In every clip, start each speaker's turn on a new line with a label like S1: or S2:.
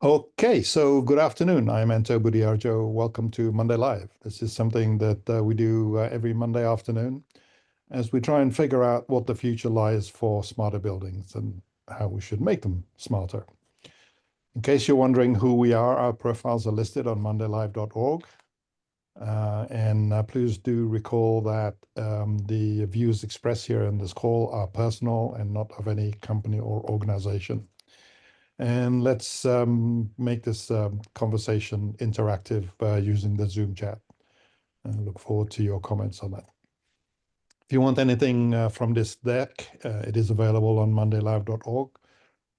S1: Okay, so good afternoon. I'm Anto Budiarjo. Welcome to Monday Live. This is something that we do every Monday afternoon as we try and figure out what the future lies for smarter buildings and how we should make them smarter. In case you're wondering who we are, our profiles are listed on mondaylive.org. And please do recall that the views expressed here in this call are personal and not of any company or organization. And let's make this conversation interactive using the Zoom chat. And look forward to your comments on that. If you want anything from this deck, it is available on mondaylive.org,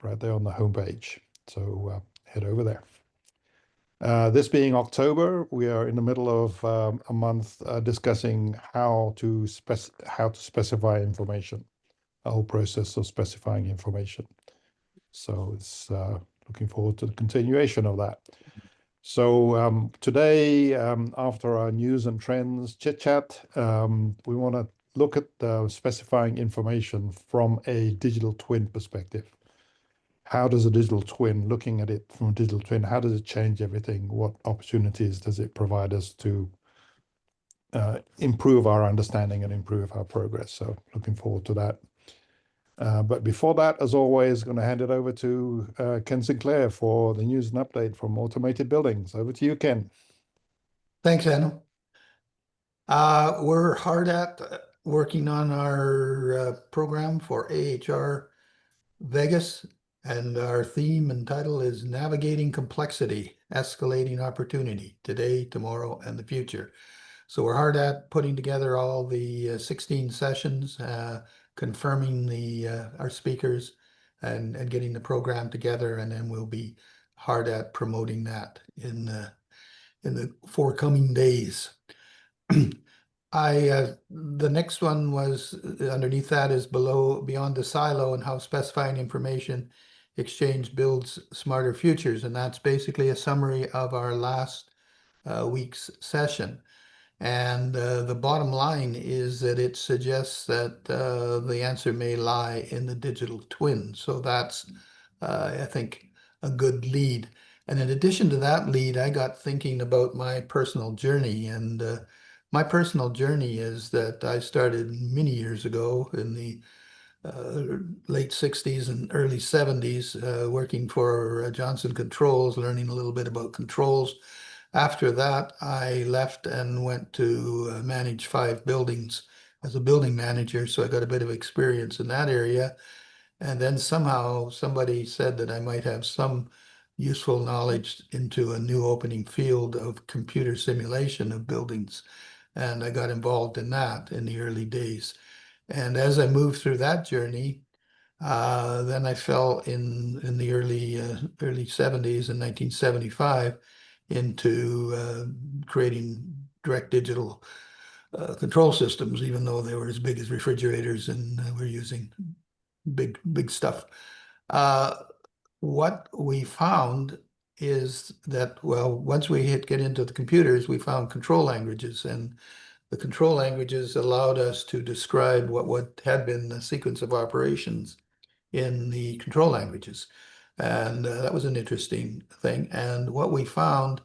S1: right there on the homepage. So head over there. This being October, we are in the middle of a month discussing how to specify information, a whole process of specifying information. So it's looking forward to the continuation of that. So today, after our news and trends chit chat, we want to look at specifying information from a digital twin perspective. How does a digital twin, looking at it from a digital twin, how does it change everything? What opportunities does it provide us to improve our understanding and improve our progress? So looking forward to that. But before that, as always, going to hand it over to Ken Sinclair for the news and update from Automated Buildings. Over to you, Ken.
S2: Thanks, Anno. We're hard at working on our program for AHR Vegas, and our theme and title is Navigating Complexity, Escalating Opportunity, Today, Tomorrow, and the Future. So we're hard at putting together all the 16 sessions, confirming our speakers and getting the program together, and then we'll be hard at promoting that in the forthcoming days. The next one was underneath that is beyond the silo and how specifying information exchange builds smarter futures. And that's basically a summary of our last week's session. And the bottom line is that it suggests that the answer may lie in the digital twin. So that's, I think, a good lead. And in addition to that lead, I got thinking about my personal journey. And my personal journey is that I started many years ago in the late 60s and early 70s working for Johnson Controls, learning a little bit about controls. After that, I left and went to manage 5 buildings as a building manager. So I got a bit of experience in that area. And then somehow somebody said that I might have some useful knowledge into a new opening field of computer simulation of buildings. And I got involved in that in the early days. And as I moved through that journey, then I fell in the early 70s in 1975 into creating direct digital control systems, even though they were as big as refrigerators and we're using big stuff. What we found is that, well, once we get into the computers, we found control languages, and the control languages allowed us to describe what had been the sequence of operations in the control languages. And that was an interesting thing. And what we found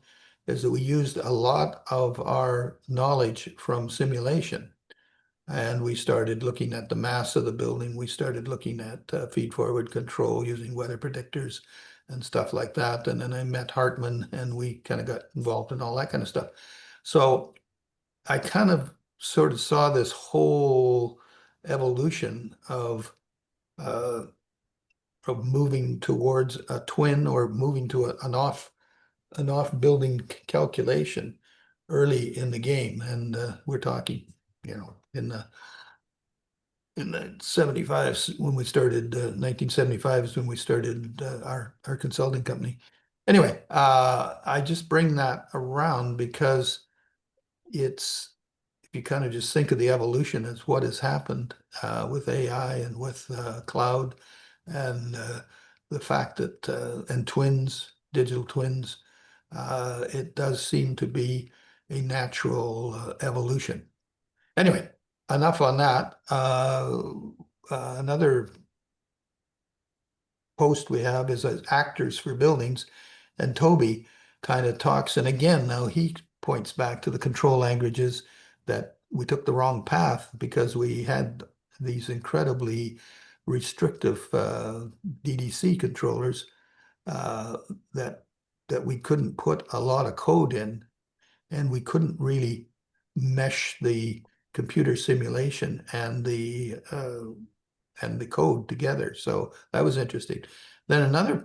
S2: is that we used a lot of our knowledge from simulation. And we started looking at the mass of the building. We started looking at feed-forward control using weather predictors and stuff like that. And then I met Hartman, and we kind of got involved in all that kind of stuff. So I kind of sort of saw this whole evolution of moving towards a twin or moving to an off building calculation early in the game. And we're talking, in the 75s when we started, 1975 is when we started our consulting company. Anyway, I just bring that around because if you kind of just think of the evolution as what has happened with AI and with cloud and the fact that, and twins, digital twins, it does seem to be a natural evolution. Anyway, enough on that. Another post we have is as actors for buildings. And Toby kind of talks, and again, now he points back to the control languages that we took the wrong path because we had these incredibly restrictive DDC controllers uh, that we couldn't put a lot of code in, and we couldn't really mesh the computer simulation and the code together. So that was interesting. Then another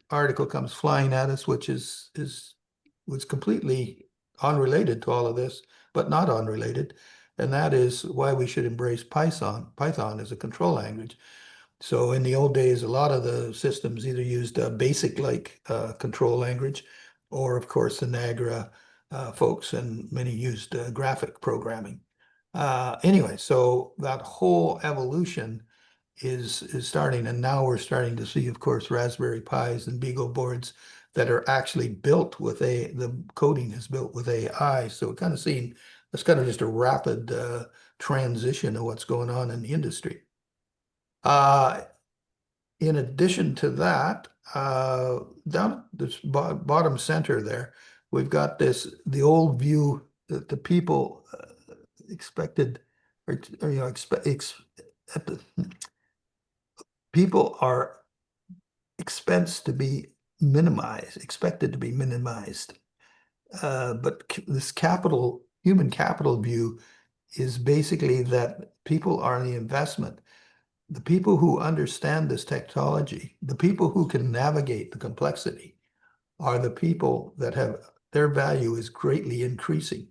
S2: article comes flying at us, which was completely unrelated to all of this, but not unrelated, and that is why we should embrace Python. Python is a control language. So in the old days, a lot of the systems either used a BASIC-like control language, or of course the Nagra folks, and many used graphic programming. Anyway, so that whole evolution is starting, and now we're starting to see, of course, Raspberry Pis and Beagle boards that are actually built with the coding is built with AI. So we're kind of seeing it's kind of just a rapid transition of what's going on in the industry. In addition to that, down at this bottom center there, we've got the old view that the people expected, or people are expected to be minimized. But this human capital view is basically that people are the investment. The people who understand this technology, the people who can navigate the complexity, are the people that have their value is greatly increasing,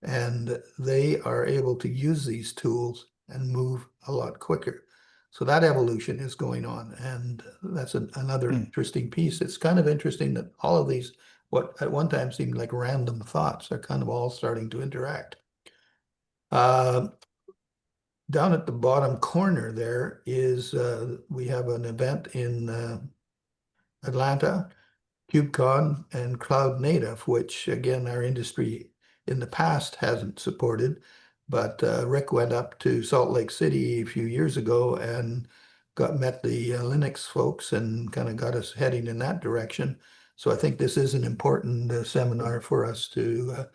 S2: and they are able to use these tools and move a lot quicker. So that evolution is going on, and that's another interesting piece. It's kind of interesting that all of these, what at one time seemed like random thoughts, are kind of all starting to interact. Down at the bottom corner there is, we have an event in Atlanta, KubeCon and Cloud Native, which again, our industry in the past hasn't supported. But Rick went up to Salt Lake City a few years ago and met the Linux folks and kind of got us heading in that direction. So I think this is an important seminar for us to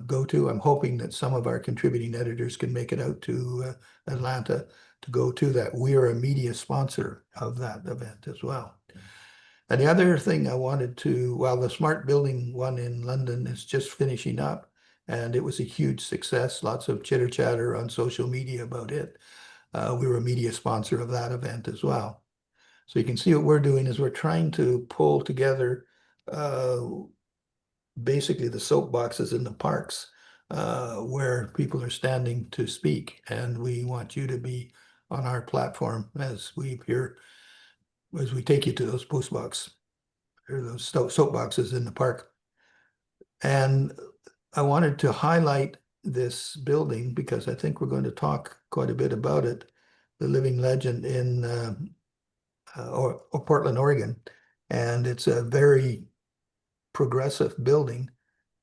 S2: go to. I'm hoping that some of our contributing editors can make it out to Atlanta to go to that. We are a media sponsor of that event as well. And the other thing I wanted to, well, the smart building one in London is just finishing up, and it was a huge success. Lots of chitter chatter on social media about it. We were a media sponsor of that event as well. So you can see what we're doing is we're trying to pull together basically the soapboxes in the parks where people are standing to speak. And we want you to be on our platform as we take you to those postbox or those soapboxes in the park. And I wanted to highlight this building because I think we're going to talk quite a bit about it, the Living Legend in or Portland, Oregon. And it's a very progressive building,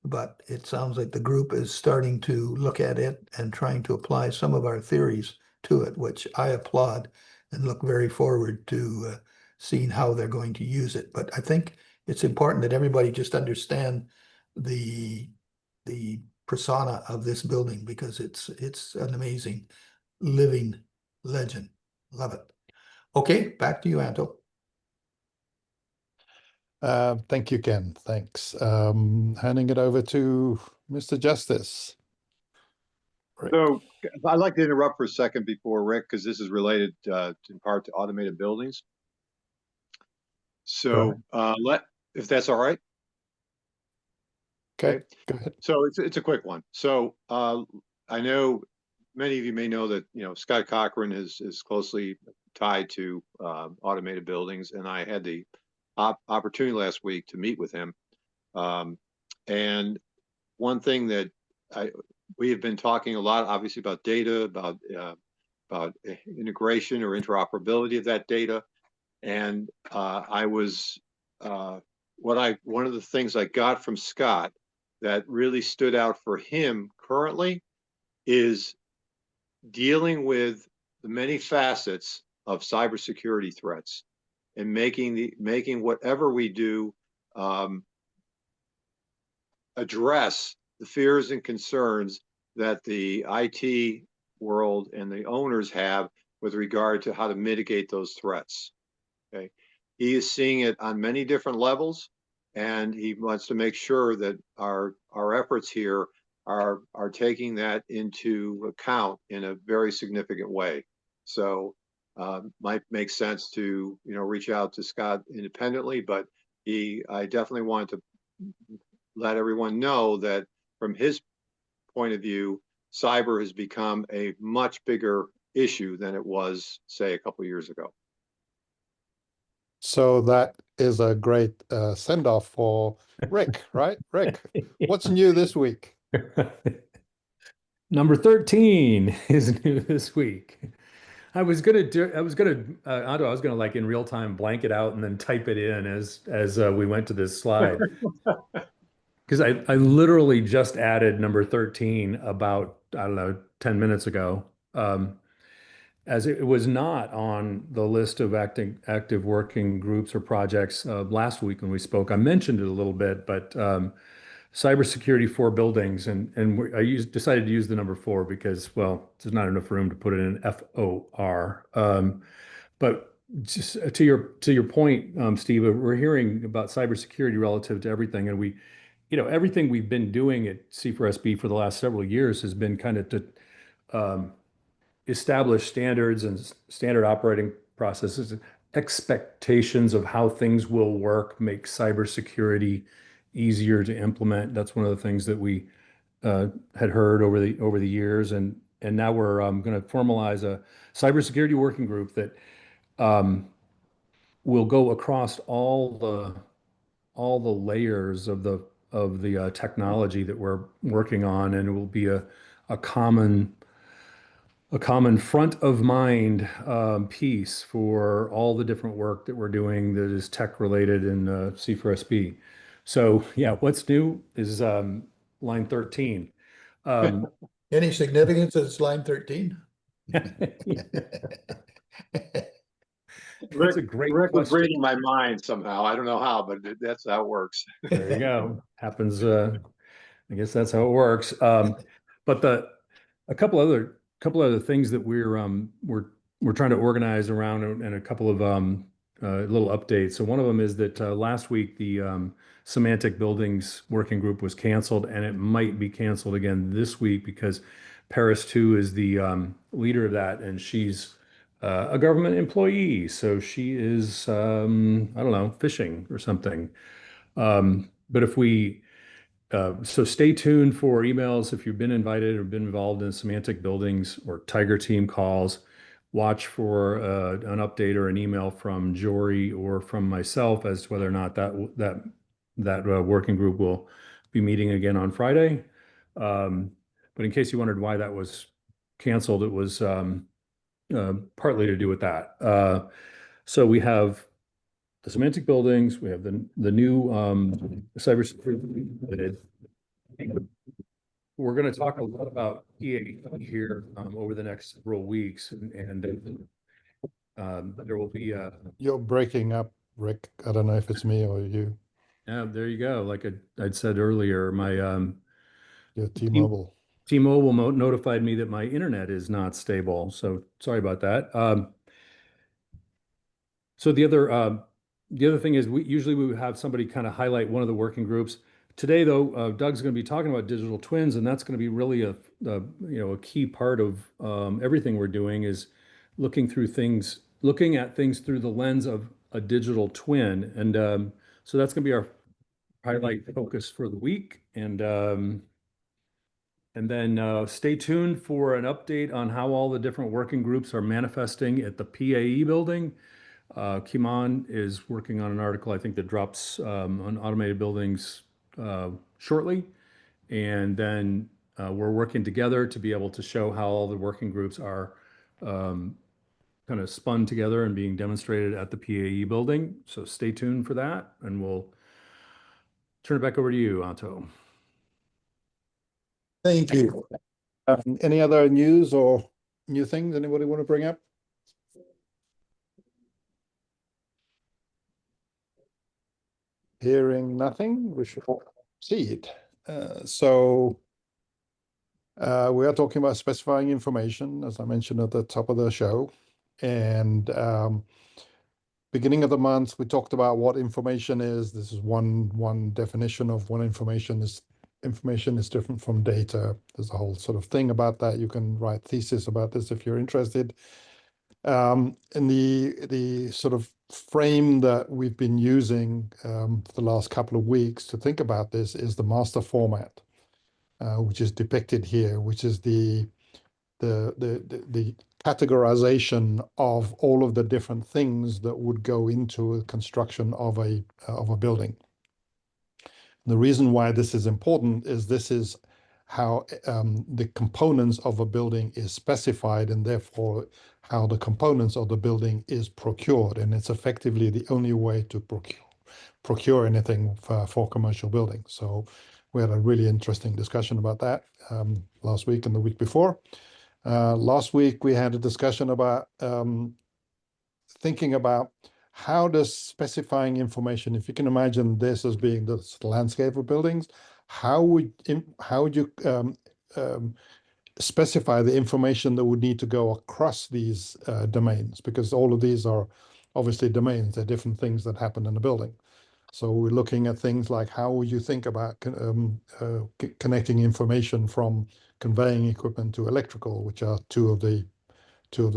S2: but it sounds like the group is starting to look at it and trying to apply some of our theories to it, which I applaud and look very forward to seeing how they're going to use it. But I think it's important that everybody just understand the persona of this building because it's an amazing living legend. Love it. Okay, back to you, Anto.
S1: Thank you, Ken. Thanks. Handing it over to Mr. Justice.
S3: Rick. So I'd like to interrupt for a second before Rick, because this is related in part to automated buildings. So if that's all right.
S1: Okay, go ahead.
S3: So it's a quick one. So I know many of you may know that Scott Cochran is closely tied to automated buildings, and I had the opportunity last week to meet with him. And one thing that we have been talking a lot, obviously, about data, about integration or interoperability of that data. And one of the things I got from Scott that really stood out for him currently is dealing with the many facets of cybersecurity threats and making whatever we do um, address the fears and concerns that the IT world and the owners have with regard to how to mitigate those threats. Okay. He is seeing it on many different levels, and he wants to make sure that our efforts here are taking that into account in a very significant way. So might make sense to reach out to Scott independently, but I definitely want to let everyone know that from his point of view, cyber has become a much bigger issue than it was, say, a couple of years ago.
S1: So that is a great send-off for Rick, right? Rick, what's new this week?
S4: Number 13 is new this week. I was gonna like in real time blank it out and then type it in as we went to this slide. Because I literally just added number 13 about, I don't know, 10 minutes ago. As it was not on the list of active working groups or projects last week when we spoke. I mentioned it a little bit, but cybersecurity for buildings, and decided to use the number 4 because, well, there's not enough room to put it in FOR. But just to your point, Steve, we're hearing about cybersecurity relative to everything, and everything we've been doing at C4SB for the last several years has been kind of to establish standards and standard operating processes, expectations of how things will work, make cybersecurity easier to implement. That's one of the things that we had heard over the years, and now we're going to formalize a cybersecurity working group that will go across all the layers of the technology that we're working on, and it will be a common front of mind piece for all the different work that we're doing that is tech related in C4SB. So yeah, what's new is line 13.
S2: Any significance as line 13?
S4: That's a great
S3: Rick was
S4: question.
S3: reading my mind somehow. I don't know how, but that's how it works.
S4: There you go. Happens. I guess that's how it works. But a couple other things that we're trying to organize around, and a couple of little updates. So one of them is that last week the Semantic Buildings Working Group was canceled, and it might be canceled again this week because Paris 2 is the leader of that, and she's a government employee, so she is I don't know, fishing or something. But so stay tuned for emails if you've been invited or been involved in Semantic Buildings or Tiger Team calls. Watch for an update or an email from Jory or from myself as to whether or not that working group will be meeting again on Friday. But in case you wondered why that was canceled, it was partly to do with that. So we have the Semantic Buildings, we have the new cybersecurity. We're going to talk a lot about EA here over the next several weeks, and there will be
S1: You're breaking up, Rick. I don't know if it's me or you.
S4: yeah, there you go. Like I'd said earlier, my
S1: Your T-Mobile.
S4: T-Mobile notified me that my internet is not stable, so sorry about that. So the other thing is we would have somebody kind of highlight one of the working groups. Today, though, Doug's going to be talking about digital twins, and that's going to be really a key part of everything we're doing is looking at things through the lens of a digital twin, and so that's going to be our highlight focus for the week, and then stay tuned for an update on how all the different working groups are manifesting at the PAE building. Kimon is working on an article, I think, that drops on automated buildings shortly. And then we're working together to be able to show how all the working groups are kind of spun together and being demonstrated at the PAE building. So stay tuned for that, and we'll turn it back over to you, Anto.
S1: Thank you. Any other news or new things anybody want to bring up? Hearing nothing, we should proceed. So we are talking about specifying information, as I mentioned at the top of the show. And beginning of the month, we talked about what information is. This is one definition of what information is. Information is different from data. There's a whole sort of thing about that. You can write thesis about this if you're interested. And the sort of frame that we've been using for the last couple of weeks to think about this is the master format, which is depicted here, which is the categorization of all of the different things that would go into a construction of a building. The reason why this is important is this is how the components of a building is specified, and therefore how the components of the building is procured. And it's effectively the only way to procure anything for commercial buildings. So we had a really interesting discussion about that last week and the week before. Last week, we had a discussion about thinking about how does specifying information, if you can imagine this as being the landscape of buildings, how would you specify the information that would need to go across these domains? Because all of these are obviously domains. They're different things that happen in a building. So we're looking at things like how would you think about connecting information from conveying equipment to electrical, which are two of the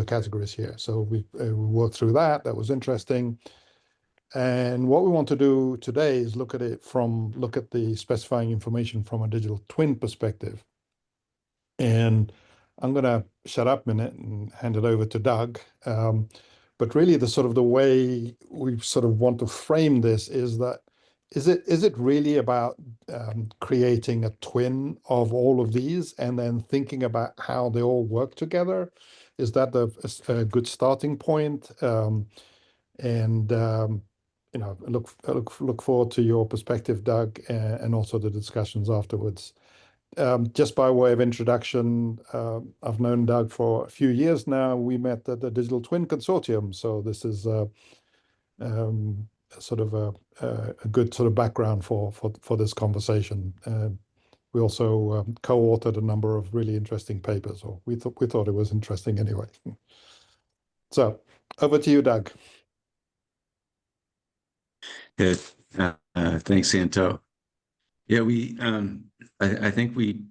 S1: categories here. So we worked through that. That was interesting. And what we want to do today is look at the specifying information from a digital twin perspective. And I'm going to shut up a minute and hand it over to Doug. But really, the way we sort of want to frame this is that is it really about creating a twin of all of these and then thinking about how they all work together? Is that a good starting point? Look forward to your perspective, Doug, and also the discussions afterwards. Just by way of introduction, I've known Doug for a few years now. We met at the Digital Twin Consortium, so this is sort of a good sort of background for this conversation. We also co-authored a number of really interesting papers, or we thought it was interesting anyway. So over to you, Doug.
S5: Good. Thanks, Santo. Yeah, I think we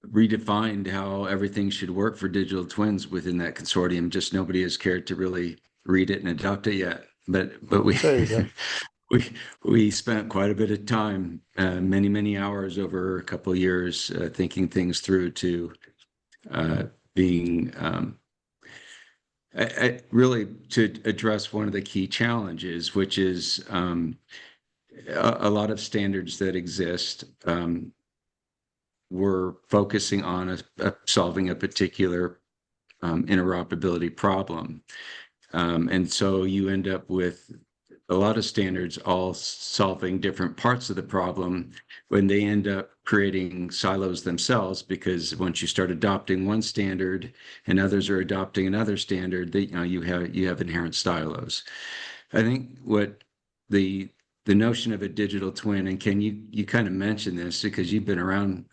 S5: redefined how everything should work for digital twins within that consortium. Just nobody has cared to really read it and adopt it yet. But we we spent quite a bit of time, many hours over a couple of years, thinking things through to being really to address one of the key challenges, which is a lot of standards that exist. We're focusing on solving a particular interoperability problem. And so you end up with a lot of standards all solving different parts of the problem when they end up creating silos themselves, because once you start adopting one standard and others are adopting another standard, you have inherent silos. I think what the notion of a digital twin, and Ken, you kind of mentioned this because you've been around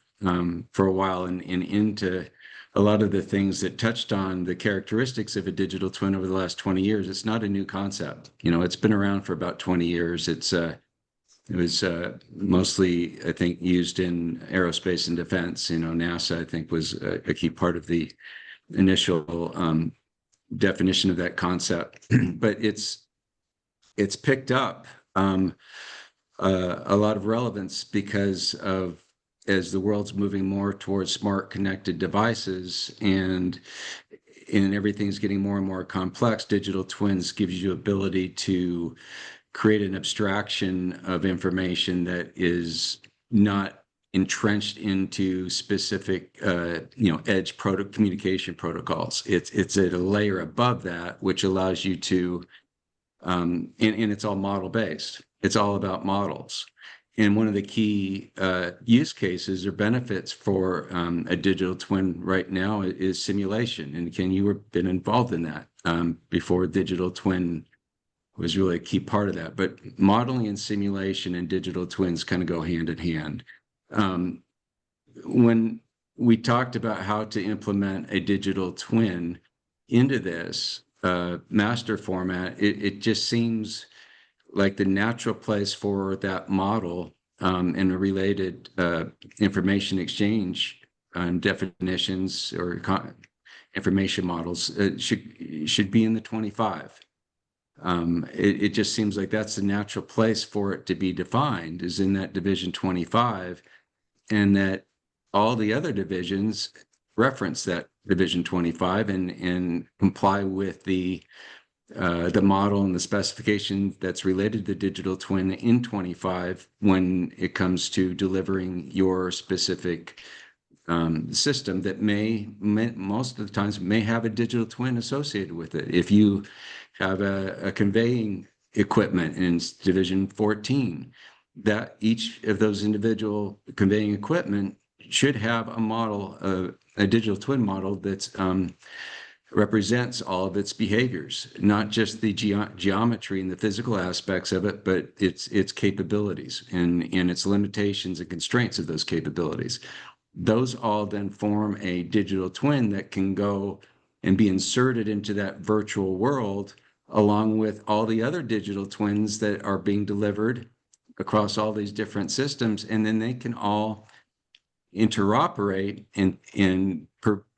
S5: for a while and into a lot of the things that touched on the characteristics of a digital twin over the last 20 years. It's not a new concept. It's been around for about 20 years. It was mostly, I think, used in aerospace and defense. NASA, I think, was a key part of the initial definition of that concept. But it's picked up a lot of relevance because of, as the world's moving more towards smart connected devices and everything's getting more and more complex, digital twins gives you ability to create an abstraction of information that is not entrenched into specific, edge communication protocols. It's at a layer above that, which allows you to, and it's all model based. It's all about models. And one of the key use cases or benefits for a digital twin right now is simulation. And Ken, you been involved in that before digital twin was really a key part of that. But modeling and simulation and digital twins kind of go hand in hand. When we talked about how to implement a digital twin into this master format, it just seems like the natural place for that model and a related information exchange definitions or information models should be in the 25. It just seems like that's the natural place for it to be defined, is in that division 25, and that all the other divisions reference that division 25 and comply with the model and the specification that's related to digital twin in 25 when it comes to delivering your specific system that may most of the times may have a digital twin associated with it. If you have a conveying equipment in division 14, that each of those individual conveying equipment should have a model, a digital twin model that's represents all of its behaviors, not just the geometry and the physical aspects of it, but its capabilities and its limitations and constraints of those capabilities. Those all then form a digital twin that can go and be inserted into that virtual world, along with all the other digital twins that are being delivered across all these different systems. And then they can all interoperate and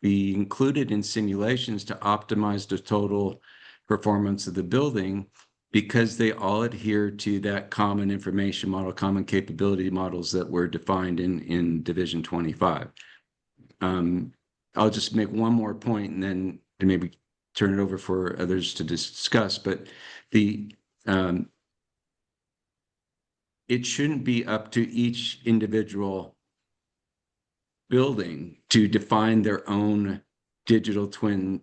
S5: be included in simulations to optimize the total performance of the building, because they all adhere to that common information model, common capability models that were defined in division 25. I'll just make one more point and then maybe turn it over for others to discuss, but it shouldn't be up to each individual building to define their own digital twin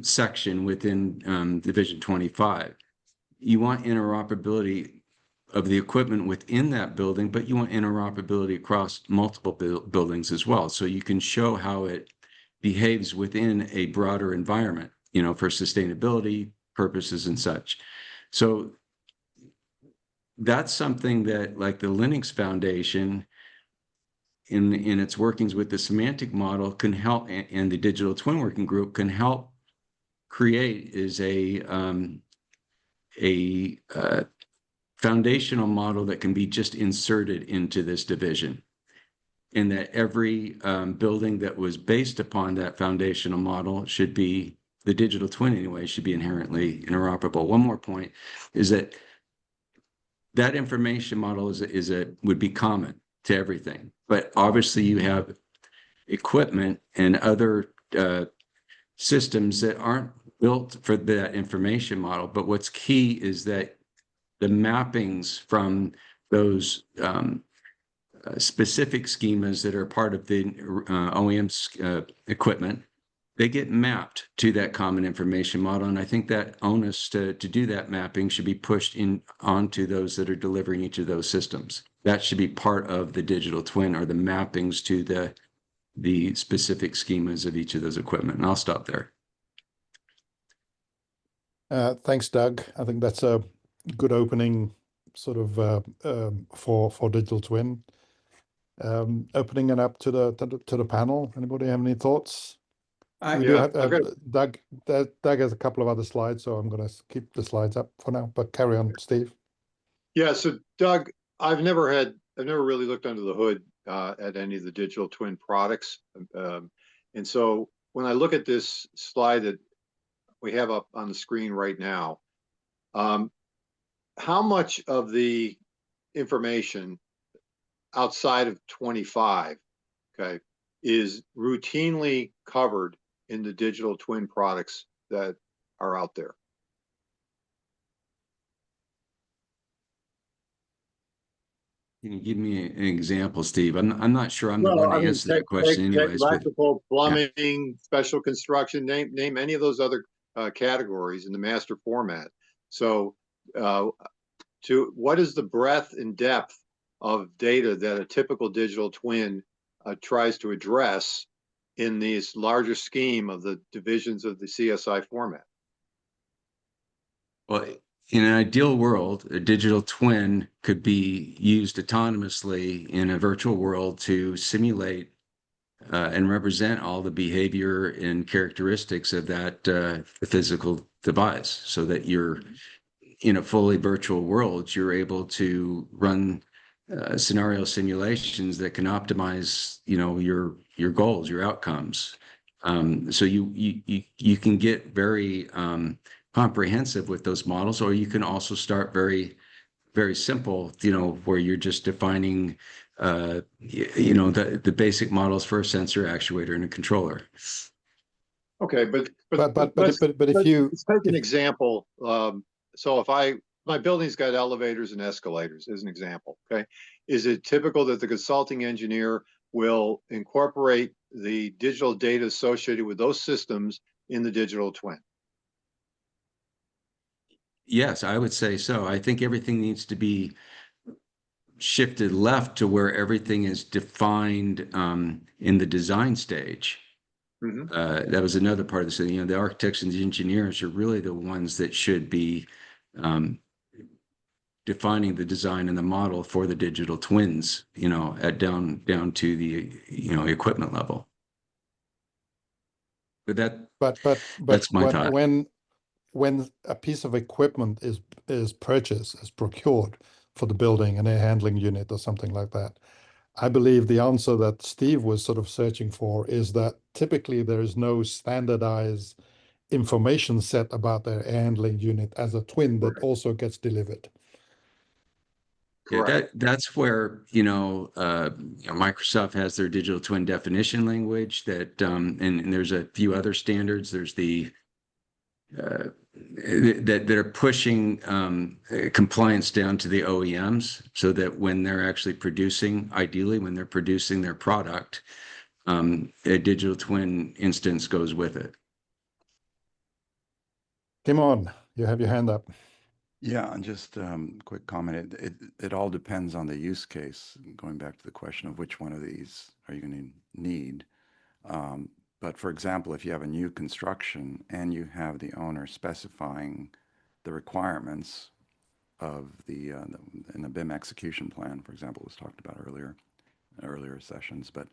S5: section within division 25. You want interoperability of the equipment within that building, but you want interoperability across multiple buildings as well. So you can show how it behaves within a broader environment, for sustainability purposes and such. So that's something that, like the Linux Foundation in its workings with the semantic model, can help, and the digital twin working group can help create, is a foundational model that can be just inserted into this division, and that every building that was based upon that foundational model should be, the digital twin anyway, should be inherently interoperable. One more point is that information model would be common to everything, but obviously you have equipment and other systems that aren't built for that information model. But what's key is that the mappings from those specific schemas that are part of the OEM equipment, they get mapped to that common information model. And I think that onus to do that mapping should be pushed onto those that are delivering each of those systems. That should be part of the digital twin, or the mappings to the specific schemas of each of those equipment. And I'll stop there.
S1: Thanks, Doug. I think that's a good opening sort of for digital twin. Opening it up to the panel. Anybody have any thoughts? We do have, Doug has a couple of other slides, so I'm going to keep the slides up for now. But carry on, Steve.
S3: Yeah. So, Doug, I've never really looked under the hood at any of the digital twin products, and so when I look at this slide that we have up on the screen right now, how much of the information outside of 25, okay, is routinely covered in the digital twin products that are out there?
S5: Can you give me an example, Steve? I'm not sure I'm the one to answer that question anyways.
S3: Electrical, plumbing, special construction, name any of those other categories in the master format. So what is the breadth and depth of data that a typical digital twin tries to address in this larger scheme of the divisions of the CSI format?
S5: Well, in an ideal world, a digital twin could be used autonomously in a virtual world to simulate and represent all the behavior and characteristics of that physical device, so that you're in a fully virtual world, you're able to run scenario simulations that can optimize, your goals, your outcomes. So you can get very comprehensive with those models, or you can also start very, very simple, where you're just defining, the basic models for a sensor, actuator, and a controller.
S3: Okay, but
S1: if you
S3: let's take an
S1: if-
S3: example. So if my building's got elevators and escalators as an example, okay? Is it typical that the consulting engineer will incorporate the digital data associated with those systems in the digital twin?
S5: Yes, I would say so. I think everything needs to be shifted left to where everything is defined in the design stage.
S3: Mhm.
S5: That was another part of this. The architects and the engineers are really the ones that should be defining the design and the model for the digital twins, at down to the equipment level. But that's my thought.
S1: when a piece of equipment is purchased, is procured for the building, an air handling unit or something like that, I believe the answer that Steve was sort of searching for is that typically there is no standardized information set about their air handling unit as a twin that also gets delivered.
S5: Yeah, that's where, Microsoft has their digital twin definition language that, and there's a few other standards. There's the that are pushing compliance down to the OEMs, so that when they're actually producing, ideally when they're producing their product, a digital twin instance goes with it.
S1: Come on, you have your hand up.
S6: Yeah, and just quick comment. It all depends on the use case. Going back to the question of which one of these are you going to need. But for example, if you have a new construction and you have the owner specifying the requirements of in the BIM execution plan, for example, was talked about earlier sessions, but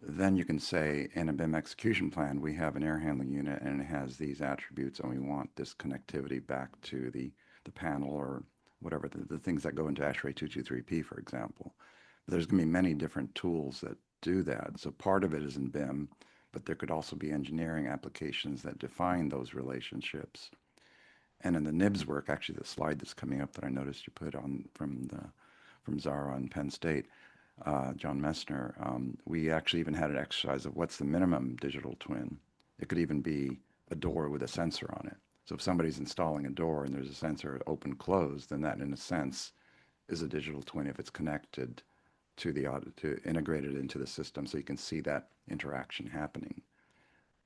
S6: then you can say in a BIM execution plan, we have an air handling unit and it has these attributes and we want this connectivity back to the panel or whatever, the things that go into ASHRAE 223P, for example. But there's going to be many different tools that do that. So part of it is in BIM, but there could also be engineering applications that define those relationships. And in the NIBS work, actually the slide that's coming up that I noticed you put on from Zara and Penn State, John Messner, we actually even had an exercise of what's the minimum digital twin. It could even be a door with a sensor on it. So if somebody's installing a door and there's a sensor open closed, then that in a sense is a digital twin if it's connected to integrated into the system, so you can see that interaction happening.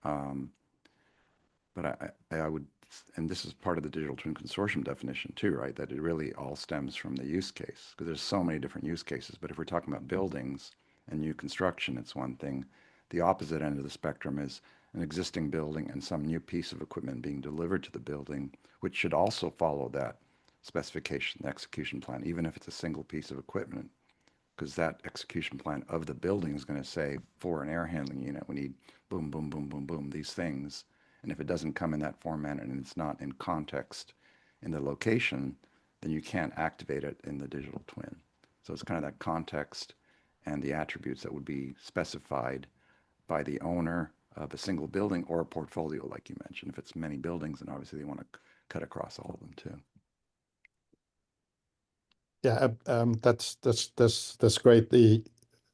S6: But I would, and this is part of the digital twin consortium definition too, right? That it really all stems from the use case, because there's so many different use cases. But if we're talking about buildings and new construction, it's one thing. The opposite end of the spectrum is an existing building and some new piece of equipment being delivered to the building, which should also follow that specification, the execution plan, even if it's a single piece of equipment, because that execution plan of the building is going to say, for an air handling unit, we need boom, boom, boom, boom, boom, these things. And if it doesn't come in that format and it's not in context in the location, then you can't activate it in the digital twin. So it's kind of that context and the attributes that would be specified by the owner of a single building or a portfolio, like you mentioned. If it's many buildings, then obviously they want to cut across all of them too.
S1: Yeah, that's great.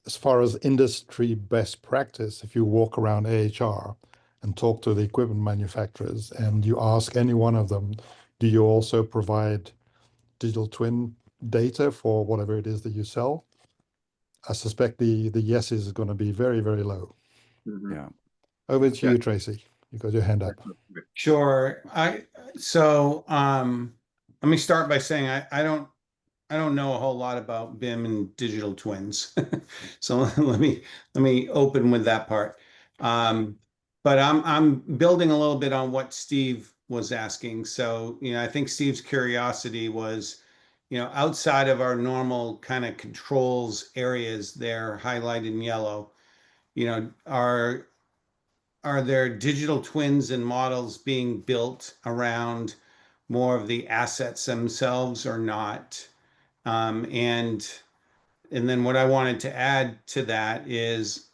S1: As far as industry best practice, if you walk around AHR and talk to the equipment manufacturers and you ask any one of them, do you also provide digital twin data for whatever it is that you sell? I suspect the yes is going to be very, very low.
S3: Mhm.
S6: Yeah.
S1: Over to you, Tracy. You got your hand up.
S7: Sure. Let me start by saying I don't know a whole lot about BIM and digital twins. So let me open with that part. But I'm building a little bit on what Steve was asking. So, I think Steve's curiosity was, outside of our normal kind of controls areas there highlighted in yellow, are there digital twins and models being built around more of the assets themselves or not? And then what I wanted to add to that is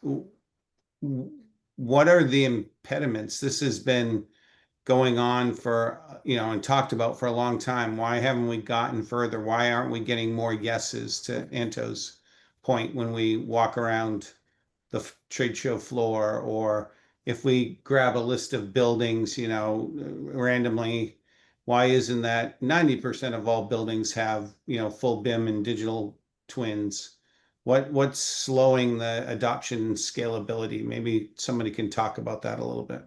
S7: what are the impediments? This has been going on for, and talked about for a long time. Why haven't we gotten further? Why aren't we getting more yeses, to Anto's point, when we walk around the trade show floor, or if we grab a list of buildings, randomly, why isn't that 90% of all buildings have, full BIM and digital twins? What's slowing the adoption and scalability? Maybe somebody can talk about that a little bit.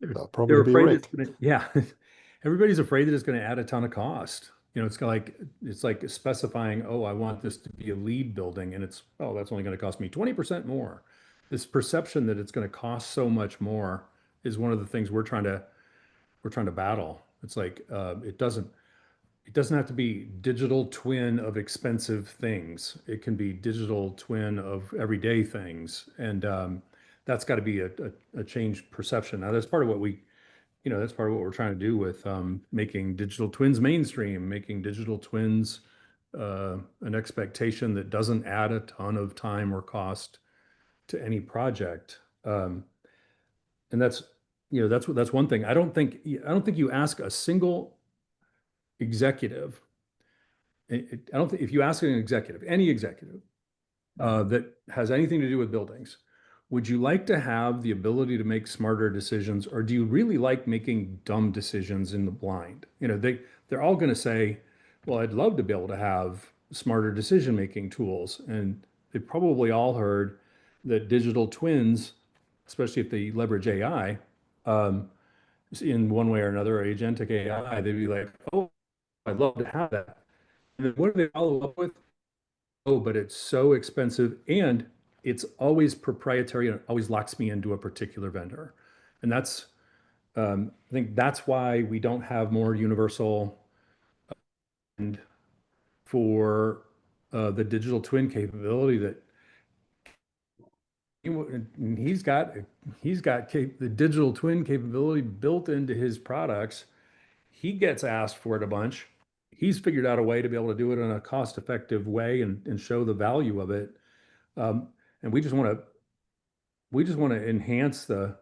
S1: That'll
S4: They're
S1: probably be
S4: afraid
S1: Rick.
S4: yeah, everybody's afraid that it's going to add a ton of cost. It's like specifying, oh, I want this to be a LEED building, and that's only going to cost me 20% more. This perception that it's going to cost so much more is one of the things we're trying to battle. It's like it doesn't have to be digital twin of expensive things. It can be digital twin of everyday things, and that's got to be a changed perception. Now, that's part of what that's part of what we're trying to do with making digital twins mainstream, making digital twins an expectation that doesn't add a ton of time or cost to any project. And that's one thing. I don't think you ask a single executive. I don't think if you ask an executive, any executive that has anything to do with buildings, would you like to have the ability to make smarter decisions, or do you really like making dumb decisions in the blind? They're all going to say, well, I'd love to be able to have smarter decision-making tools. And they've probably all heard that digital twins, especially if they leverage AI, in one way or another, or agentic AI, they'd be like, oh, I'd love to have that. And then what do they follow up with? Oh, but it's so expensive, and it's always proprietary, and it always locks me into a particular vendor. And that's, I think that's why we don't have more universal and for the digital twin capability that he's got the digital twin capability built into his products. He gets asked for it a bunch. He's figured out a way to be able to do it in a cost-effective way and show the value of it. And we just want to enhance the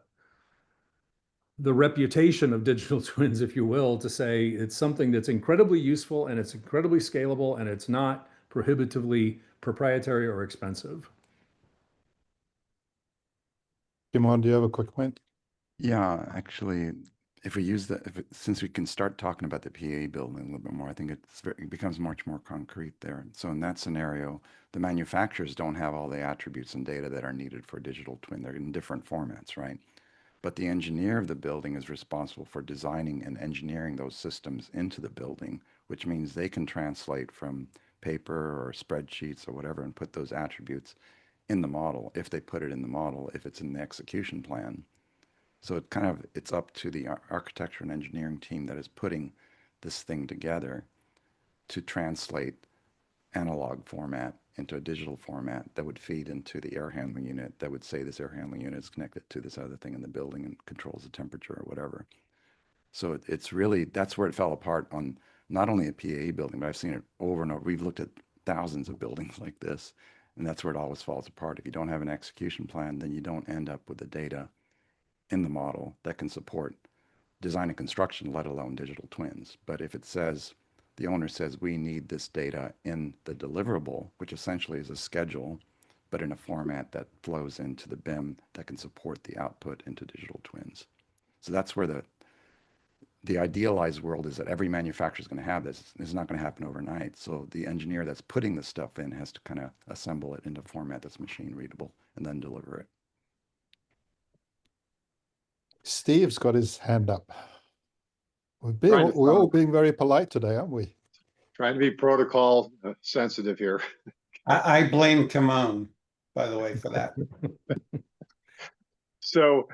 S4: reputation of digital twins, if you will, to say it's something that's incredibly useful and it's incredibly scalable and it's not prohibitively proprietary or expensive.
S1: Kimon, do you have a quick point?
S6: Yeah, actually, if we use since we can start talking about the PA building a little bit more, I think it becomes much more concrete there. So in that scenario, the manufacturers don't have all the attributes and data that are needed for a digital twin. They're in different formats, right? But the engineer of the building is responsible for designing and engineering those systems into the building, which means they can translate from paper or spreadsheets or whatever and put those attributes in the model, if they put it in the model, if it's in the execution plan. So it's up to the architecture and engineering team that is putting this thing together to translate analog format into a digital format that would feed into the air handling unit that would say this air handling unit is connected to this other thing in the building and controls the temperature or whatever. So it's really, that's where it fell apart on not only a PA building, but I've seen it over and over. We've looked at thousands of buildings like this, and that's where it always falls apart. If you don't have an execution plan, then you don't end up with the data in the model that can support design and construction, let alone digital twins. But if it says, the owner says, we need this data in the deliverable, which essentially is a schedule, but in a format that flows into the BIM that can support the output into digital twins. So that's where the idealized world is, that every manufacturer is going to have this. It's not going to happen overnight. So the engineer that's putting the stuff in has to kind of assemble it into a format that's machine readable and then deliver it.
S1: Steve's got his hand up.
S3: Trying to
S1: We're all
S3: follow.
S1: being very polite today, aren't we?
S3: Trying to be protocol sensitive here.
S7: I blame Timon, by the way, for that.
S3: So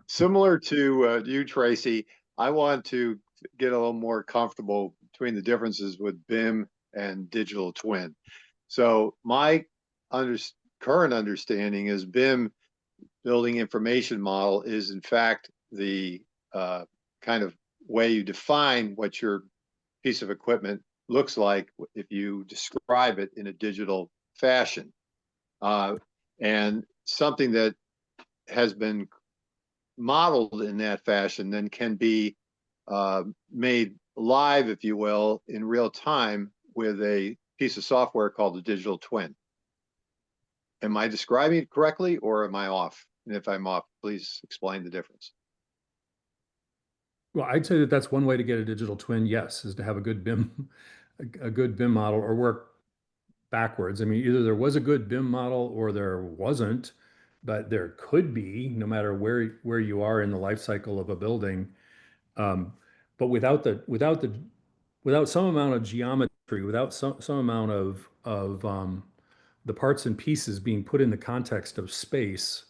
S3: similar to you, Tracy, I want to get a little more comfortable between the differences with BIM and digital twin. So my current understanding is BIM, building information model, is in fact the kind of way you define what your piece of equipment looks like if you describe it in a digital fashion. And something that has been modeled in that fashion then can be made live, if you will, in real time with a piece of software called the digital twin. Am I describing it correctly, or am I off? And if I'm off, please explain the difference.
S4: Well, I'd say that that's one way to get a digital twin, yes, is to have a good BIM, a good BIM model, or work backwards. I mean, either there was a good BIM model or there wasn't, but there could be, no matter where you are in the life cycle of a building. But without some amount of geometry, without some amount of the parts and pieces being put in the context of space,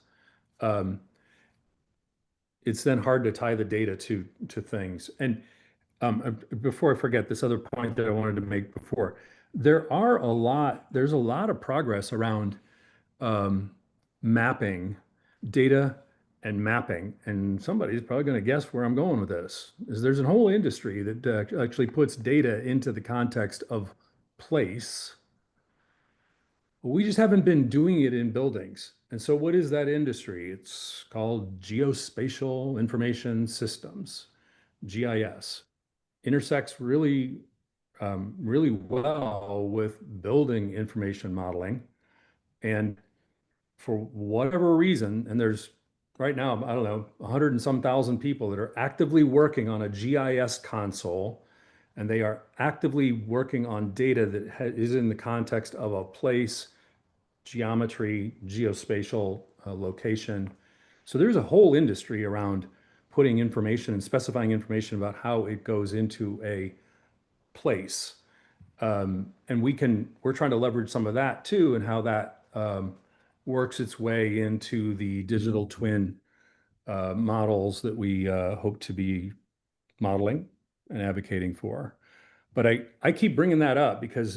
S4: it's then hard to tie the data to things. And before I forget this other point that I wanted to make before, there's a lot of progress around mapping data and mapping. And somebody's probably going to guess where I'm going with this. There's a whole industry that actually puts data into the context of place. We just haven't been doing it in buildings. And so what is that industry? It's called Geospatial Information Systems, GIS. Intersects really, really well with building information modeling. And for whatever reason, and there's right now, I don't know, 100 and some thousand people that are actively working on a GIS console, and they are actively working on data that is in the context of a place, geometry, geospatial location. So there's a whole industry around putting information and specifying information about how it goes into a place. And we're trying to leverage some of that too, and how that works its way into the digital twin models that we hope to be modeling and advocating for. But I keep bringing that up because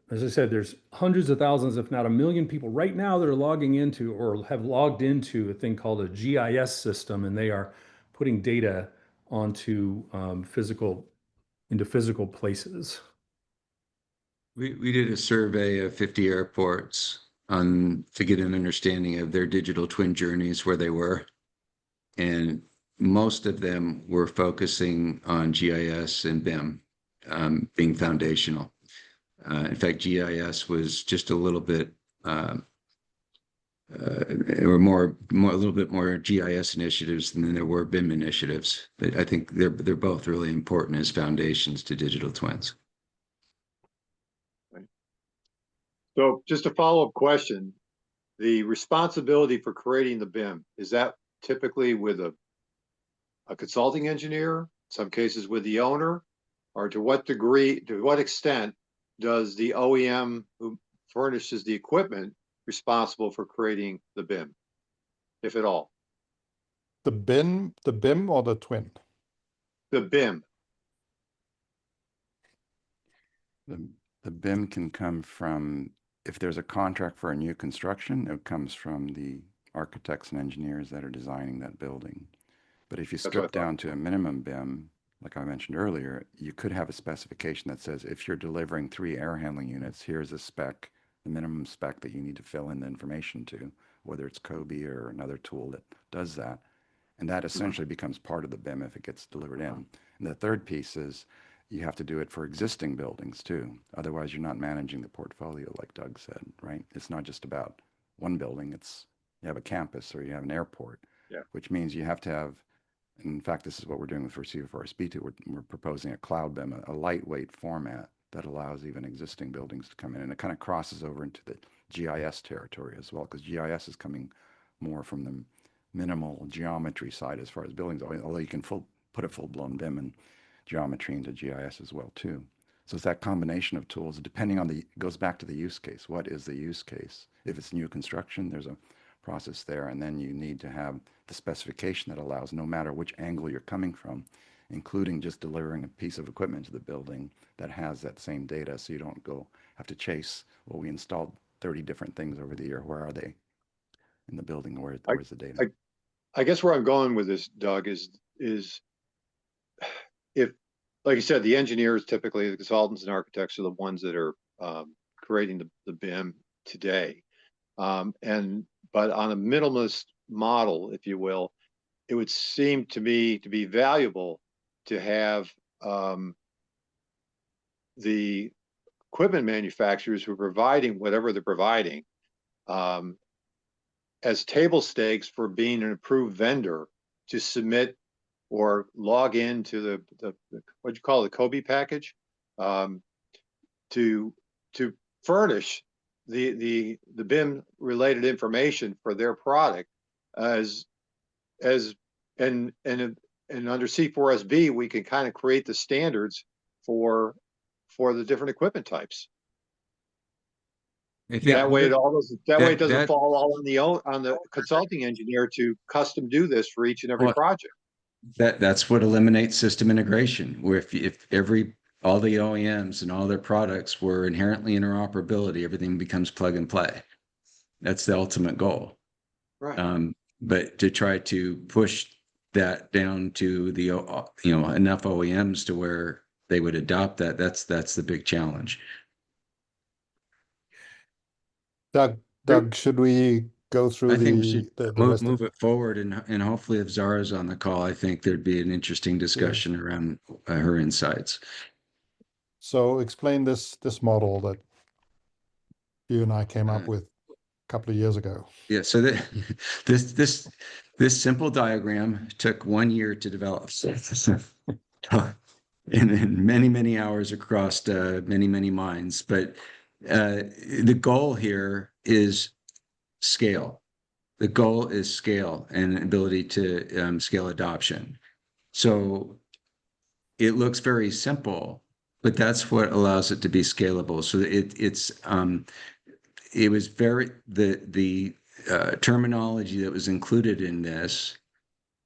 S4: as I said, there's hundreds of thousands, if not 1 million people right now that are logging into or have logged into a thing called a GIS system, and they are putting data onto physical places.
S5: We did a survey of 50 airports to get an understanding of their digital twin journeys, where they were. And most of them were focusing on GIS and BIM being foundational. In fact, GIS was just a little bit, or a little bit more GIS initiatives than there were BIM initiatives. But I think they're both really important as foundations to digital twins.
S3: So just a follow-up question, the responsibility for creating the BIM, is that typically with a consulting engineer, in some cases with the owner, or to what extent does the OEM who furnishes the equipment responsible for creating the BIM, if at all?
S1: The BIM or the twin?
S3: The BIM.
S6: The BIM can come from, if there's a contract for a new construction, it comes from the architects and engineers that are designing that building. But if you strip down to a minimum BIM, like I mentioned earlier, you could have a specification that says, if you're delivering 3 air handling units, here's a spec, the minimum spec that you need to fill in the information to, whether it's COBie or another tool that does that. And that essentially becomes part of the BIM if it gets delivered in. And the third piece is you have to do it for existing buildings too. Otherwise, you're not managing the portfolio, like Doug said, right? It's not just about one building. You have a campus or you have an airport, which means you have to have, in fact, this is what we're doing with Receiver for RSP2. We're proposing a cloud BIM, a lightweight format that allows even existing buildings to come in. And it kind of crosses over into the GIS territory as well, because GIS is coming more from the minimal geometry side as far as buildings, although you can put a full-blown BIM and geometry into GIS as well too. So it's that combination of tools, depending on it goes back to the use case. What is the use case? If it's new construction, there's a process there. And then you need to have the specification that allows, no matter which angle you're coming from, including just delivering a piece of equipment to the building that has that same data, so you don't have to chase, well, we installed 30 different things over the year. Where are they in the building? Where's the data?
S3: I guess where I'm going with this, Doug, is if, like you said, the engineers, typically the consultants and architects, are the ones that are creating the BIM today. But on a minimalist model, if you will, it would seem to me to be valuable to have the equipment manufacturers who are providing whatever they're providing as table stakes for being an approved vendor to submit or log into the what you call the COBie package, to furnish the BIM related information for their product and under C4SB we can kind of create the standards for the different equipment types. That way it doesn't fall all on the consulting engineer to custom do this for each and every project.
S5: That's what eliminates system integration, where if all the OEMs and all their products were inherently interoperability, everything becomes plug and play. That's the ultimate goal.
S3: Right.
S5: But to try to push that down to the enough OEMs to where they would adopt that's the big challenge.
S1: Doug, should we go through
S5: I think we should
S1: the
S5: move it forward, and hopefully if Zara's on the call, I think there'd be an interesting discussion around her insights.
S1: So explain this model that you and I came up with a couple of years ago.
S5: Yeah, so this simple diagram took 1 year to develop, and then many hours across many minds. But the goal here is scale. The goal is scale and ability to scale adoption. So it looks very simple, but that's what allows it to be scalable. So it was very the terminology that was included in this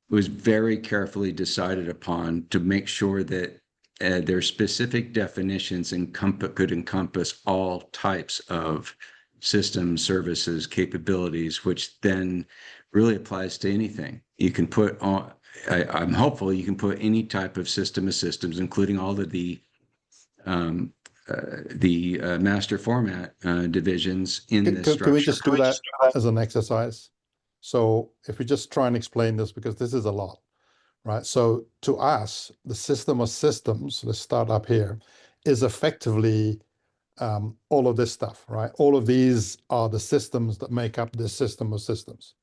S5: was very carefully decided upon to make sure that their specific definitions could encompass all types of systems, services, capabilities, which then really applies to anything. You can put on, I'm hopeful you can put any type of system of systems, including all of the master format divisions in this structure.
S1: Can we just do that as an exercise? So if we just try and explain this, because this is a lot, right? So to us, the system of systems, let's start up here, is effectively all of this stuff, right? All of these are the systems that make up this system of systems.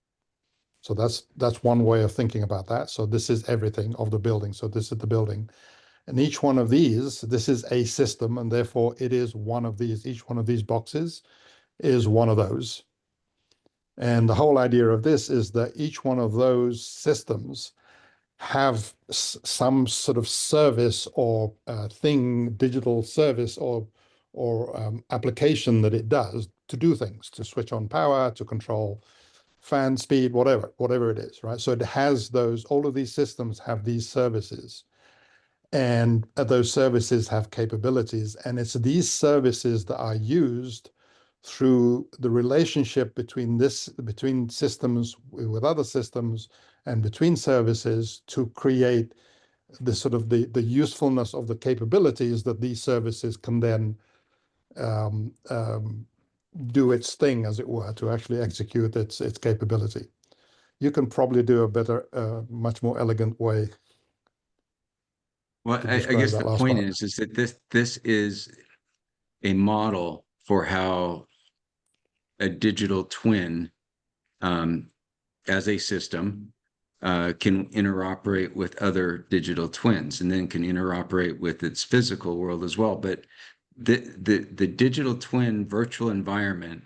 S1: So that's one way of thinking about that. So this is everything of the building. So this is the building. And each one of these, this is a system, and therefore it is one of these. Each one of these boxes is one of those. And the whole idea of this is that each one of those systems have some sort of service or thing, digital service or application that it does to do things, to switch on power, to control fan speed, whatever it is, right? So it has all of these systems have these services, and those services have capabilities, and it's these services that are used through the relationship between systems with other systems and between services to create the sort of the usefulness of the capabilities that these services can then do its thing, as it were, to actually execute its capability. You can probably do a better, much more elegant way.
S5: Well, I guess the point is that this is a model for how a digital twin as a system can interoperate with other digital twins, and then can interoperate with its physical world as well. But the digital twin virtual environment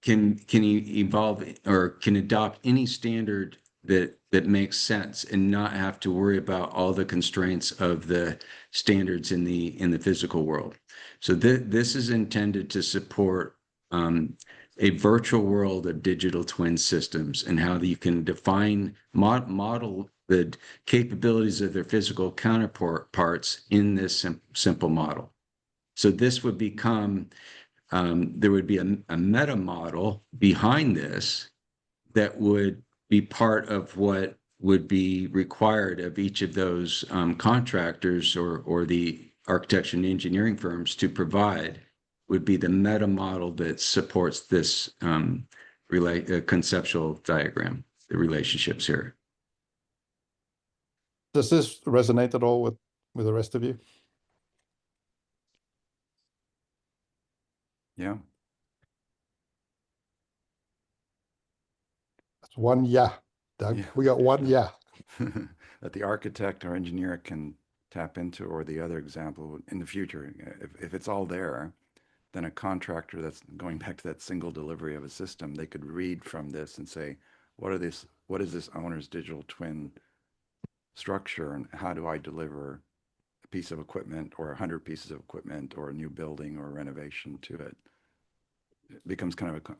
S5: can evolve or can adopt any standard that makes sense and not have to worry about all the constraints of the standards in the physical world. So this is intended to support a virtual world of digital twin systems and how you can define, model the capabilities of their physical counterparts in this simple model. So this would become, there would be a meta model behind this that would be part of what would be required of each of those contractors or the architecture and engineering firms to provide, would be the meta model that supports this conceptual diagram, the relationships here.
S1: Does this resonate at all with the rest of you?
S6: Yeah.
S1: That's one yeah. Doug,
S6: Yeah.
S1: we got one yeah.
S6: That the architect or engineer can tap into, or the other example in the future, if it's all there, then a contractor that's going back to that single delivery of a system, they could read from this and say, what is this owner's digital twin structure, and how do I deliver a piece of equipment or 100 pieces of equipment or a new building or renovation to it? It becomes kind of a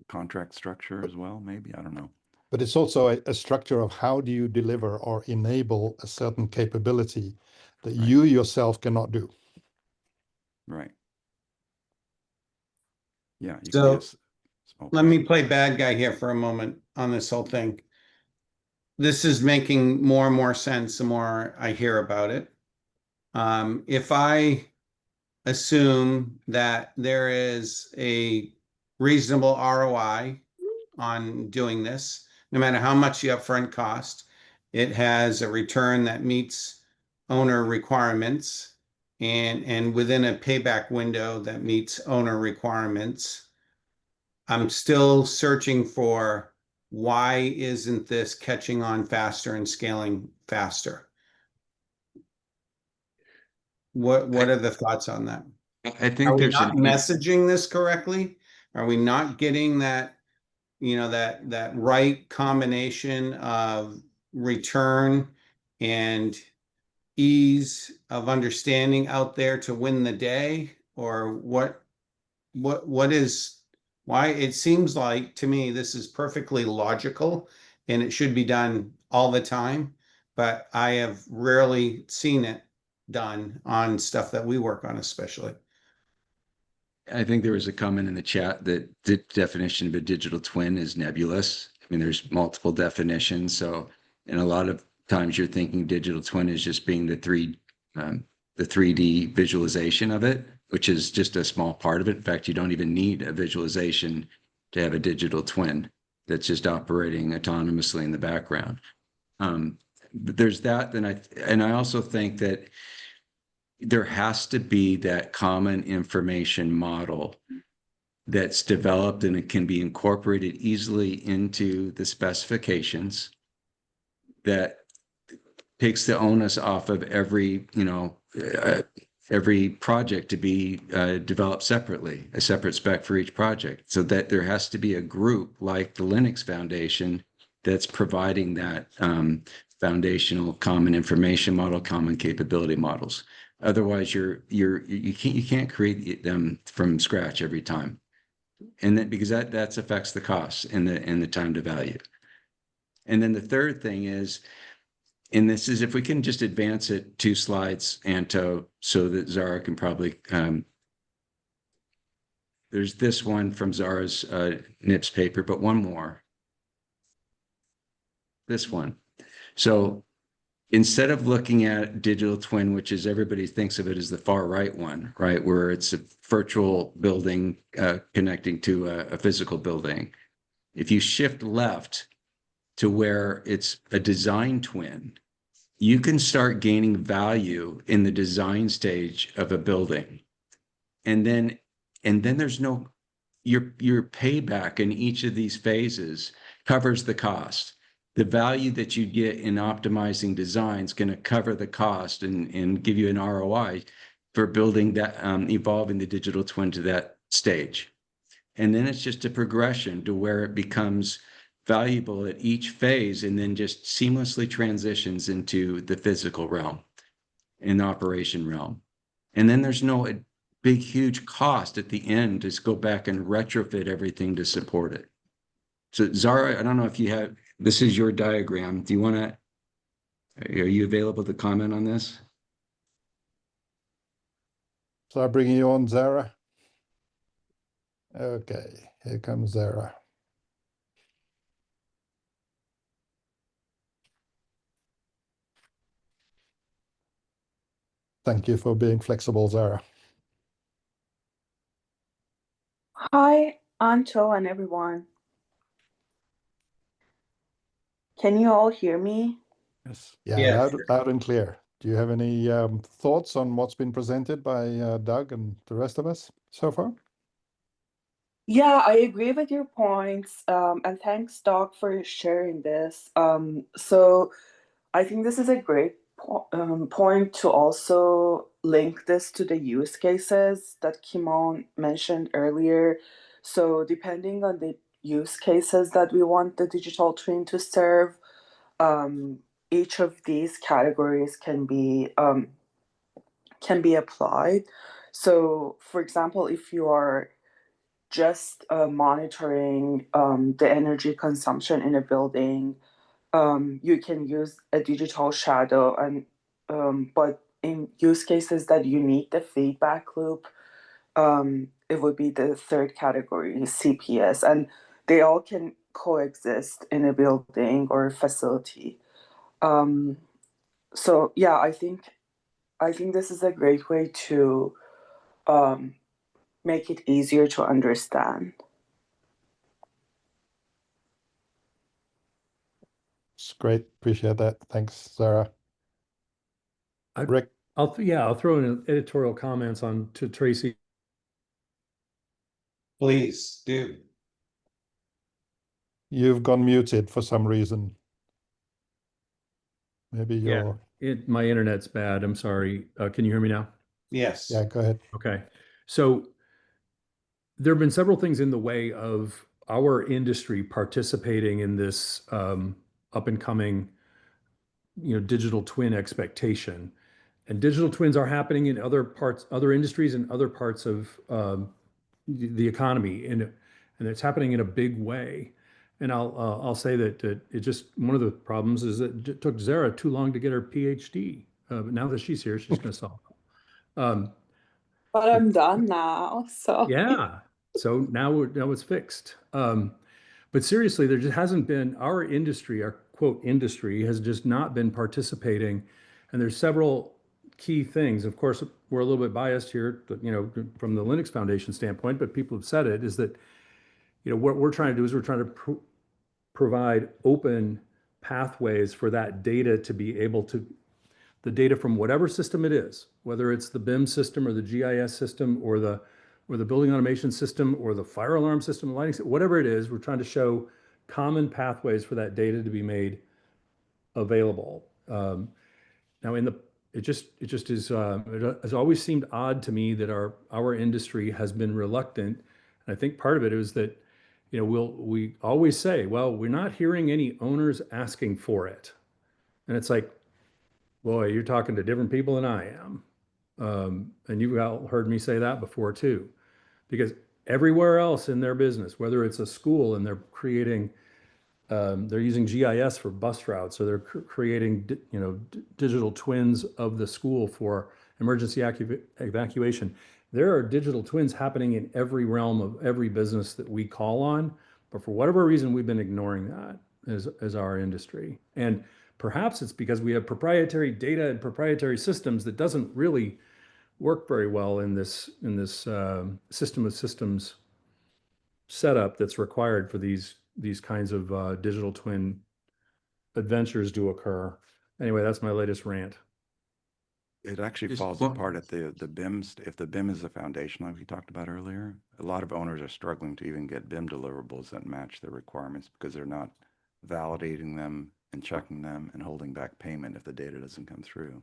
S6: contract structure as well, maybe, I don't know.
S1: But it's also a structure of how do you deliver or enable a certain capability that
S6: Right.
S1: you yourself cannot do.
S6: Right. Yeah. You
S7: So,
S6: can be a small
S7: let me
S6: piece.
S7: play bad guy here for a moment on this whole thing. This is making more and more sense the more I hear about it. If I assume that there is a reasonable ROI on doing this, no matter how much the upfront cost, it has a return that meets owner requirements and within a payback window that meets owner requirements. I'm still searching for why isn't this catching on faster and scaling faster? What are the thoughts on that?
S5: I
S7: Are
S5: think
S7: we
S5: there's
S7: not messaging this correctly? Are we not getting that, that right combination of return and ease of understanding out there to win the day? Or what is, why it seems like to me this is perfectly logical and it should be done all the time, but I have rarely seen it done on stuff that we work on, especially.
S5: I think there was a comment in the chat that the definition of a digital twin is nebulous. I mean, there's multiple definitions. So, and a lot of times you're thinking digital twin is just being the 3D visualization of it, which is just a small part of it. In fact, you don't even need a visualization to have a digital twin that's just operating autonomously in the background. But there's that. And I also think that there has to be that common information model that's developed and it can be incorporated easily into the specifications that takes the onus off of every, every project to be developed separately, a separate spec for each project. So that there has to be a group like the Linux Foundation that's providing that foundational common information model, common capability models. Otherwise, you can't create them from scratch every time, and then because that affects the costs and the time to value. And then the third thing is, and this is if we can just advance it 2 slides, Anto, so that Zara can probably. There's this one from Zara's NIPS paper, but one more. This one. So instead of looking at digital twin, which is everybody thinks of it as the far right one, right, where it's a virtual building connecting to a physical building, if you shift left to where it's a design twin, you can start gaining value in the design stage of a building. And then there's no, your payback in each of these phases covers the cost. The value that you get in optimizing design is going to cover the cost and give you an ROI for building that, evolving the digital twin to that stage. And then it's just a progression to where it becomes valuable at each phase and then just seamlessly transitions into the physical realm, in the operation realm. And then there's no big, huge cost at the end to go back and retrofit everything to support it. So Zara, I don't know if you have, this is your diagram. Do you want to, are you available to comment on this?
S1: So I'm bringing you on, Zara. Okay, here comes Zara. Thank you for being flexible, Zara.
S8: Hi, Anto and everyone. Can you all hear me?
S1: Yes. Yeah,
S7: Yes.
S1: loud and clear. Do you have any thoughts on what's been presented by Doug and the rest of us so far?
S8: Yeah, I agree with your points. And thanks, Doc, for sharing this. So I think this is a great point to also link this to the use cases that Kimon mentioned earlier. So depending on the use cases that we want the digital twin to serve, each of these categories can be applied. So, for example, if you are just monitoring the energy consumption in a building, you can use a digital shadow, and but in use cases that you need the feedback loop, it would be the third category, CPS, and they all can coexist in a building or facility. So yeah, I think this is a great way to make it easier to understand.
S1: It's great. Appreciate that. Thanks, Zara. Rick,
S4: I'll throw in editorial comments on to Tracy.
S7: Please do.
S1: you've gone muted for some reason. Maybe
S4: Yeah.
S1: you're,
S4: My internet's bad. I'm sorry. Can you hear me now?
S7: Yes.
S1: yeah, go ahead.
S4: Okay. So there have been several things in the way of our industry participating in this up and coming, digital twin expectation. And digital twins are happening in other industries and other parts of the economy, and it's happening in a big way. And I'll say that it just, one of the problems is that it took Zara too long to get her PhD. But now that she's here, she's going to solve it.
S8: But I'm done now, so
S4: Yeah. So now it's fixed. But seriously, there just hasn't been, our industry, our quote industry, has just not been participating. And there's several key things. Of course, we're a little bit biased here, from the Linux Foundation standpoint, but people have said it, is that, what we're trying to do is we're trying to provide open pathways for that data to be able to, the data from whatever system it is, whether it's the BIM system or the GIS system or the building automation system or the fire alarm system, lighting system, whatever it is, we're trying to show common pathways for that data to be made available. Now, it just is. It has always seemed odd to me that our industry has been reluctant, and I think part of it is that, we always say, well, we're not hearing any owners asking for it, and it's like, boy, you're talking to different people than I am. And you've all heard me say that before too, because everywhere else in their business, whether it's a school and they're creating, they're using GIS for bus routes, or they're creating, digital twins of the school for emergency evacuation. There are digital twins happening in every realm of every business that we call on, but for whatever reason, we've been ignoring that as our industry. And perhaps it's because we have proprietary data and proprietary systems that doesn't really work very well in this system of systems setup that's required for these kinds of digital twin adventures to occur. Anyway, that's my latest rant.
S6: It actually
S5: Just
S6: falls
S5: one-
S6: apart at the BIMs. If the BIM is the foundation, like we talked about earlier, a lot of owners are struggling to even get BIM deliverables that match their requirements because they're not validating them and checking them and holding back payment if the data doesn't come through.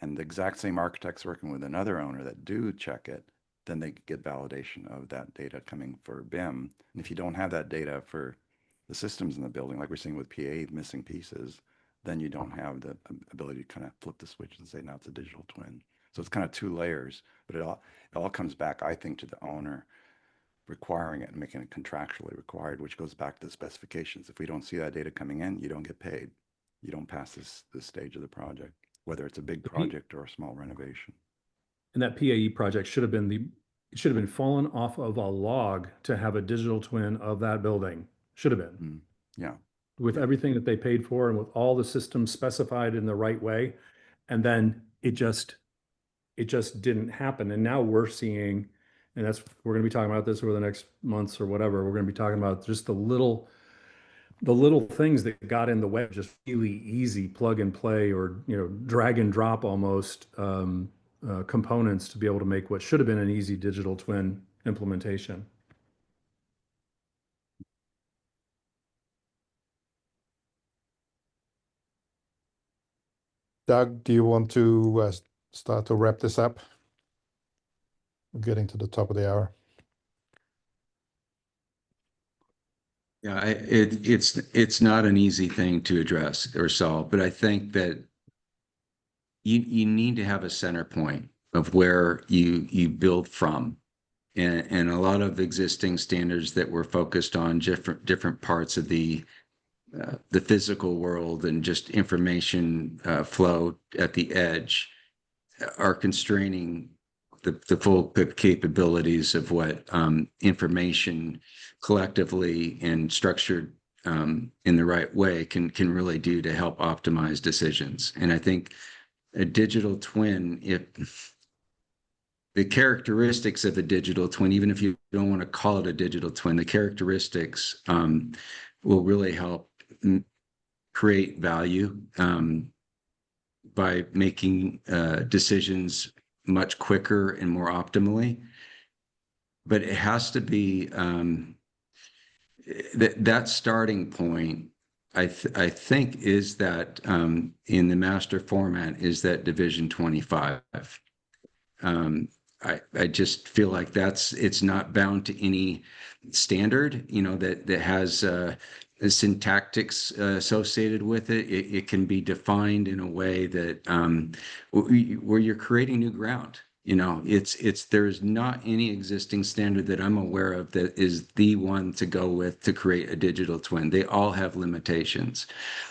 S6: And the exact same architects working with another owner that do check it, then they get validation of that data coming for BIM. And if you don't have that data for the systems in the building, like we're seeing with PA missing pieces, then you don't have the ability to kind of flip the switch and say, now it's a digital twin. So it's kind of two layers, but it all comes back, I think, to the owner requiring it and making it contractually required, which goes back to the specifications. If we don't see that data coming in, you don't get paid. You don't pass this stage of the project, whether it's a big project or a small renovation.
S4: And that PAE project should have been fallen off of a log to have a digital twin of that building. Should have been.
S6: Yeah.
S4: With everything that they paid for and with all the systems specified in the right way. And then it just didn't happen. And now we're seeing, and we're going to be talking about this over the next months or whatever. We're going to be talking about just the little things that got in the way of just really easy plug and play or, drag and drop almost components to be able to make what should have been an easy digital twin implementation.
S1: Doug, do you want to start to wrap this up? We're getting to the top of the hour.
S5: Yeah, it's not an easy thing to address or solve, but I think that you need to have a center point of where you build from. And a lot of existing standards that were focused on different parts of the physical world and just information flow at the edge are constraining the full capabilities of what information collectively and structured in the right way can really do to help optimize decisions. And I think a digital twin, if the characteristics of a digital twin, even if you don't want to call it a digital twin, the characteristics will really help create value by making decisions much quicker and more optimally. But it has to be that starting point. I think is that in the master format is that division 25. I just feel like it's not bound to any standard, that has syntactics associated with it. It can be defined in a way that where you're creating new ground. There's not any existing standard that I'm aware of that is the one to go with to create a digital twin. They all have limitations.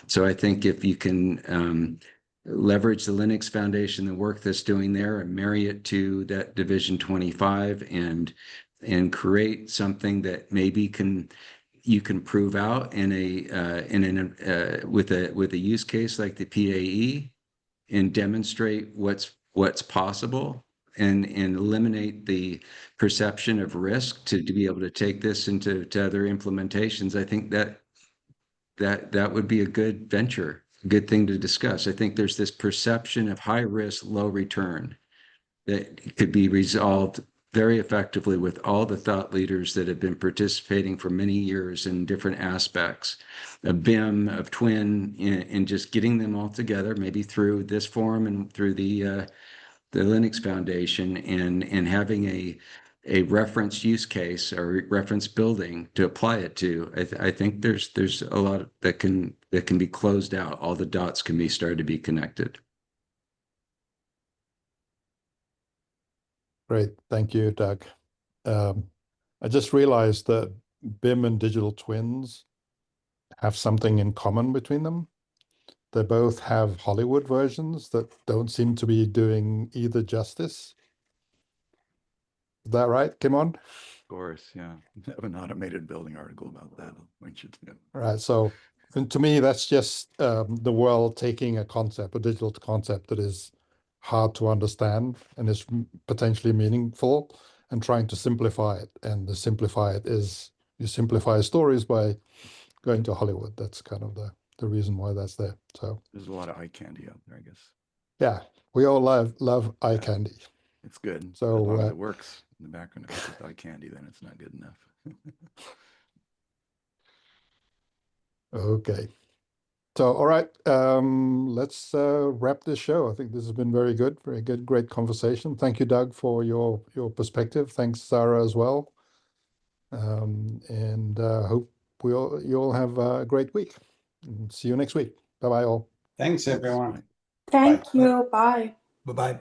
S5: So I think if you can leverage the Linux Foundation, the work that's doing there, and marry it to that division 25 and create something that maybe you can prove out with a use case like the PAE and demonstrate what's possible and eliminate the perception of risk to be able to take this into other implementations. I think that would be a good venture, a good thing to discuss. I think there's this perception of high risk, low return that could be resolved very effectively with all the thought leaders that have been participating for many years in different aspects of BIM, of Twin, and just getting them all together, maybe through this forum and through the Linux Foundation, and having a reference use case or reference building to apply it to. I think there's a lot that can be closed out. All the dots can be started to be connected.
S1: Great. Thank you, Doug. I just realized that BIM and digital twins have something in common between them. They both have Hollywood versions that don't seem to be doing either justice. Is that right, Kimon?
S6: Of course, yeah. I have an automated building article about that.
S1: Right. So, and to me, that's just the world taking a digital concept that is hard to understand and is potentially meaningful, and trying to simplify it. And to simplify it is you simplify stories by going to Hollywood. That's kind of the reason why that's there. So
S6: there's a lot of eye candy out there, I guess.
S1: Yeah, we all love eye candy.
S6: It's good.
S1: So
S6: as long as it works in the background. If it's eye candy, then it's not good enough.
S1: Okay. So, all right, let's wrap this show. I think this has been very good, great conversation. Thank you, Doug, for your perspective. Thanks, Sarah, as well. And hope you all have a great week. And see you next week. Bye-bye, all.
S7: Thanks, everyone.
S8: Thank you. Bye.
S2: Bye-bye.